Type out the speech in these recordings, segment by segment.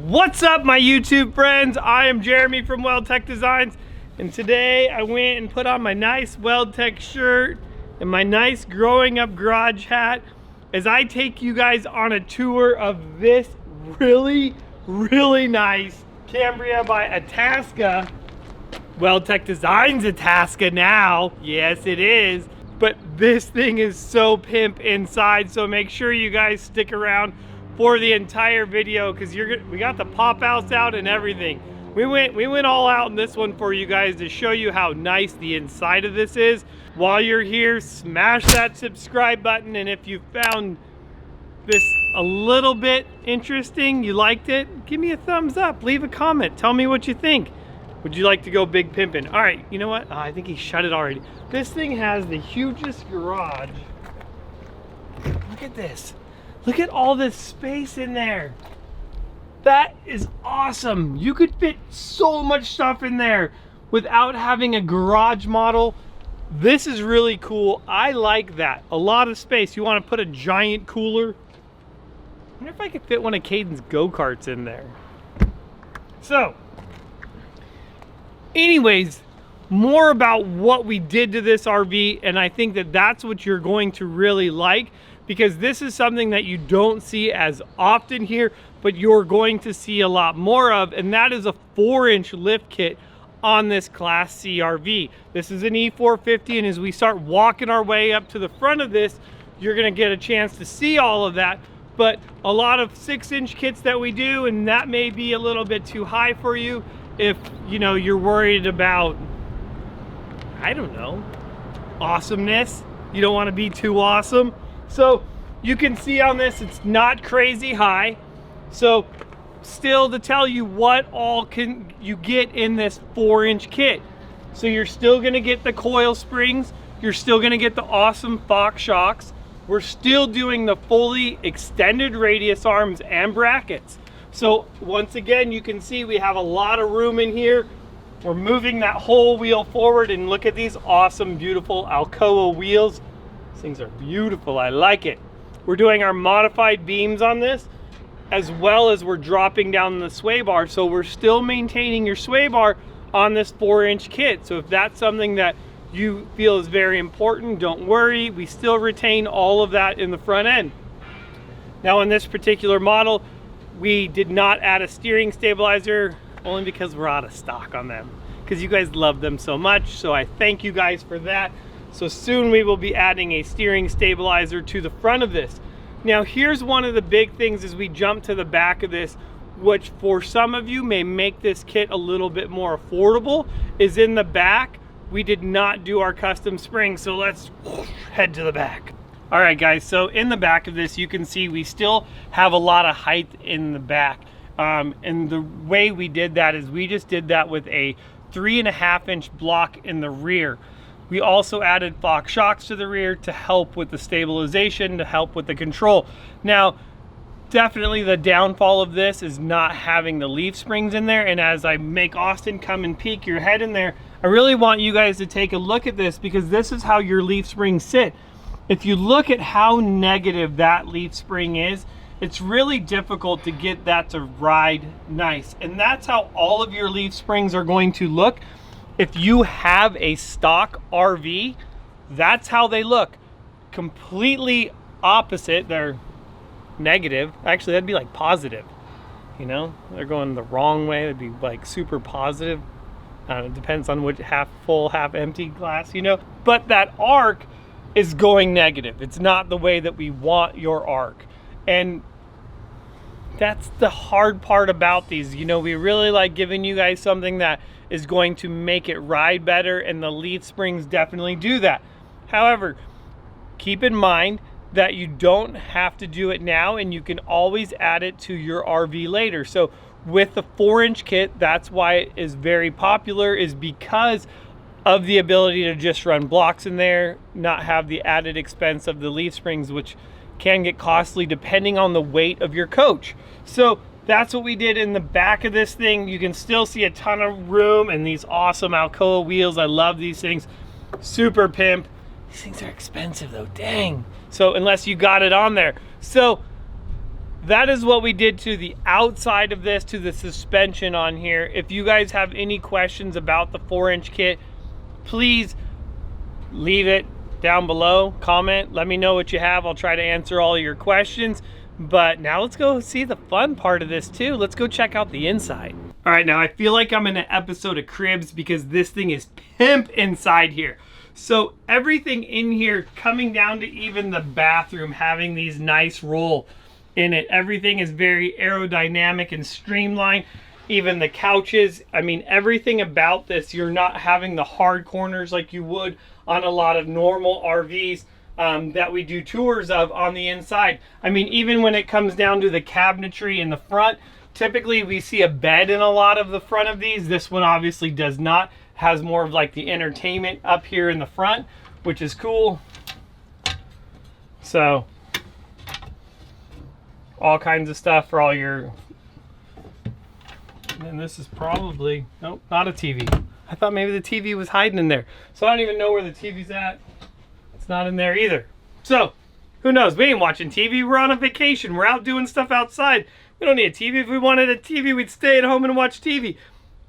What's up, my YouTube friends? I am Jeremy from WeldTec Designs, and today I went and put on my nice WeldTec shirt and my nice growing up garage hat as I take you guys on a tour of this really nice Cambria by Itasca. WeldTec Designs Itasca now. Yes, it is. But this thing is so pimp inside, so make sure you guys stick around for the entire video because we got the pop outs out and everything. We went all out in this one for you guys to show you how nice the inside of this is. While you're here, smash that subscribe button, and if you found this a little bit interesting, you liked it, give me a thumbs up, leave a comment, tell me what you think. Would you like to go big pimpin'? All right, you know what? Oh, I think he shut it already. This thing has the hugest garage. Look at this. Look at all this space in there. That is awesome. You could fit so much stuff in there without having a garage model. This is really cool. I like that. A lot of space. You want to put a giant cooler? I wonder if I could fit one of Caden's go-karts in there. So, anyways, more about what we did to this RV, and I think that that's what you're going to really like, because this is something that you don't see as often here, but you're going to see a lot more of, and that is a 4-inch lift kit on this Class C RV. This is an E450, and as we start walking our way up to the front of this, you're gonna get a chance to see all of that. But a lot of 6-inch kits that we do, and that may be a little bit too high for you if you're worried about, I don't know, awesomeness. You don't want to be too awesome. So you can see on this, it's not crazy high. So still to tell you what all can you get in this 4-inch kit. So you're still gonna get the coil springs. You're still gonna get the awesome Fox shocks. We're still doing the fully extended radius arms and brackets. So once again, you can see we have a lot of room in here. We're moving that whole wheel forward, and look at these awesome, beautiful Alcoa wheels. These things are beautiful, I like it. We're doing our modified beams on this, as well as we're dropping down the sway bar. So we're still maintaining your sway bar on this 4-inch kit. So if that's something that you feel is very important, don't worry, we still retain all of that in the front end. Now in this particular model, we did not add a steering stabilizer, only because we're out of stock on them, because you guys love them so much. So I thank you guys for that. So soon we will be adding a steering stabilizer to the front of this. Now here's one of the big things as we jump to the back of this, which for some of you may make this kit a little bit more affordable, is in the back. We did not do our custom springs, so let's head to the back. All right guys, so in the back of this, you can see we still have a lot of height in the back. And the way we did that is we just did that with a 3.5-inch block in the rear. We also added Fox shocks to the rear to help with the stabilization, to help with the control. Now, definitely the downfall of this is not having the leaf springs in there. And as I make Austin come and peek your head in there, I really want you guys to take a look at this, because this is how your leaf springs sit. If you look at how negative that leaf spring is, it's really difficult to get that to ride nice. And that's how all of your leaf springs are going to look. If you have a stock RV, that's how they look. Completely opposite. They're negative. Actually, that'd be like positive. They're going the wrong way. It'd be like super positive. I don't know, it depends on which half full, half empty glass, But that arc is going negative. It's not the way that we want your arc. And that's the hard part about these. We really like giving you guys something that is going to make it ride better, and the leaf springs definitely do that. However, keep in mind that you don't have to do it now, and you can always add it to your RV later. So with the 4-inch kit, that's why it is very popular, is because of the ability to just run blocks in there, not have the added expense of the leaf springs, which can get costly depending on the weight of your coach. So that's what we did in the back of this thing. You can still see a ton of room and these awesome Alcoa wheels. I love these things. Super pimp. These things are expensive though, dang. So unless you got it on there. So that is what we did to the outside of this, to the suspension on here. If you guys have any questions about the 4-inch kit, please leave it down below, comment, let me know what you have. I'll try to answer all your questions. But now let's go see the fun part of this too. Let's go check out the inside. All right, now I feel like I'm in an episode of Cribs because this thing is pimp inside here. So everything in here, coming down to even the bathroom, having these nice roll in it. Everything is very aerodynamic and streamlined. Even the couches, I mean, everything about this, you're not having the hard corners like you would on a lot of normal RVs that we do tours of on the inside. I mean, even when it comes down to the cabinetry in the front, typically we see a bed in a lot of the front of these. This one obviously does not. Has more of like the entertainment up here in the front, which is cool. So all kinds of stuff for all your, and this is probably, nope, not a TV. I thought maybe the TV was hiding in there. So I don't even know where the TV's at. It's not in there either. So who knows? We ain't watching TV. We're on a vacation. We're out doing stuff outside. We don't need a TV. If we wanted a TV, we'd stay at home and watch TV.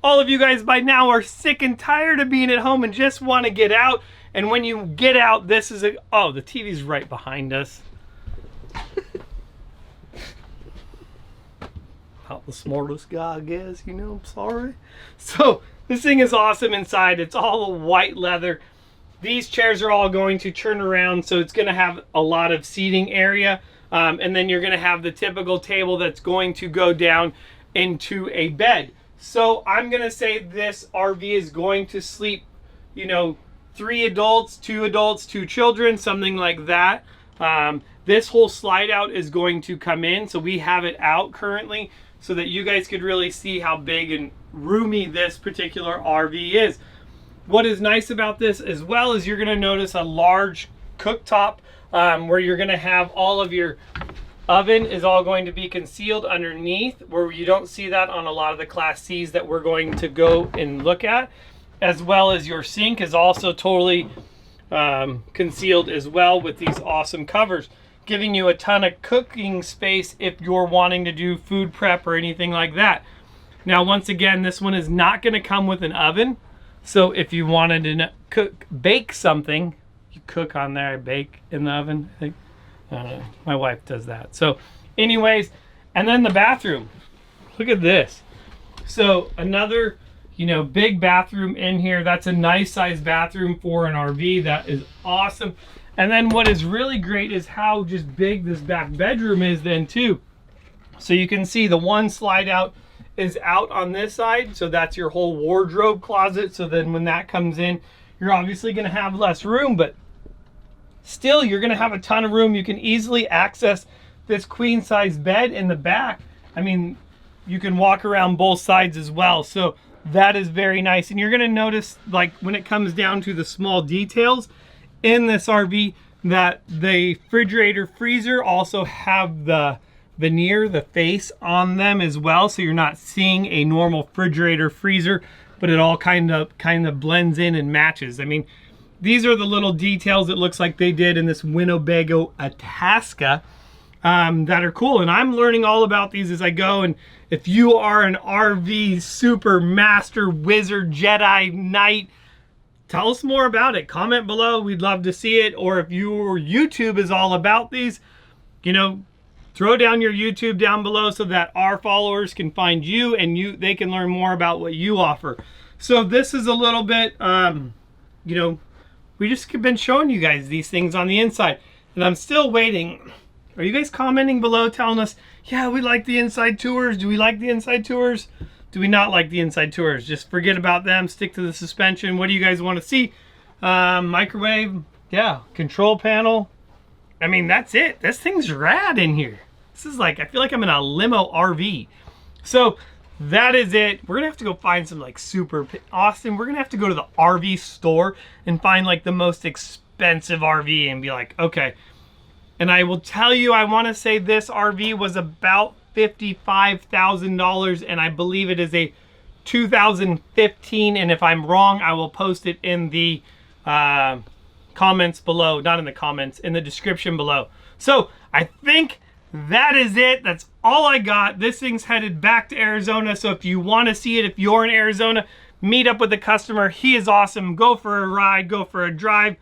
All of you guys by now are sick and tired of being at home and just want to get out. And when you get out, this is a, oh, the TV's right behind us. Not the smartest guy, I guess, you know, I'm sorry. So this thing is awesome inside. It's all white leather. These chairs are all going to turn around, so it's going to have a lot of seating area. And then you're going to have the typical table that's going to go down into a bed. So I'm going to say this RV is going to sleep, you know, 3 adults, 2 children, something like that. This whole slide out is going to come in. So we have it out currently so that you guys could really see how big and roomy this particular RV is. What is nice about this as well is you're going to notice a large cooktop where you're going to have all of your oven is all going to be concealed underneath, where you don't see that on a lot of the Class C's that we're going to go and look at, as well as your sink is also totally concealed as well with these awesome covers, giving you a ton of cooking space if you're wanting to do food prep or anything like that. Now, once again, this one is not going to come with an oven. So if you wanted to bake something, you cook on there, bake in the oven, I think. I don't know. My wife does that. So anyways, and then the bathroom. Look at this. So another, you know, big bathroom in here. That's a nice size bathroom for an RV. That is awesome. And then what is really great is how just big this back bedroom is then too. So you can see the one slide out is out on this side. So that's your whole wardrobe closet. So then when that comes in, you're obviously going to have less room, but still you're going to have a ton of room. You can easily access this queen size bed in the back. I mean, you can walk around both sides as well. So that is very nice. And you're going to notice, like, when it comes down to the small details in this RV, that the refrigerator freezer also have the veneer, the face on them as well. So you're not seeing a normal refrigerator freezer, but it all kind of blends in and matches. I mean, these are the little details it looks like they did in this Winnebago Itasca that are cool. And I'm learning all about these as I go. And if you are an RV super master wizard Jedi Knight, tell us more about it. Comment below. We'd love to see it. Or if your YouTube is all about these, you know, throw down your YouTube down below so that our followers can find you and they can learn more about what you offer. So this is a little bit, you know, we just been showing you guys these things on the inside, and I'm still waiting. Are you guys commenting below telling us, yeah, we like the inside tours? Do we like the inside tours? Do we not like the inside tours? Just forget about them, stick to the suspension. What do you guys want to see? Microwave, yeah, control panel. I mean, that's it. This thing's rad in here. This is like, I feel like I'm in a limo RV. So that is it. We're gonna have to go find some like super Austin. We're gonna have to go to the RV store and find like the most expensive RV and be like, okay. And I will tell you, I want to say this RV was about $55,000, and I believe it is a 2015. And if I'm wrong, I will post it in the comments below. Not in the comments, in the description below. So I think that is it. That's all I got. This thing's headed back to Arizona. So if you want to see it, if you're in Arizona, meet up with the customer. He is awesome. Go for a ride, go for a drive.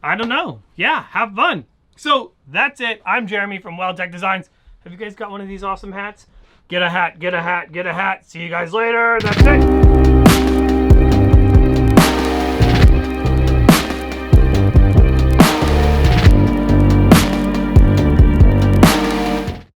I don't know. Yeah, have fun. So that's it. I'm Jeremy from WeldTec Designs. Have you guys got one of these awesome hats? Get a hat, get a hat, get a hat. See you guys later. That's it.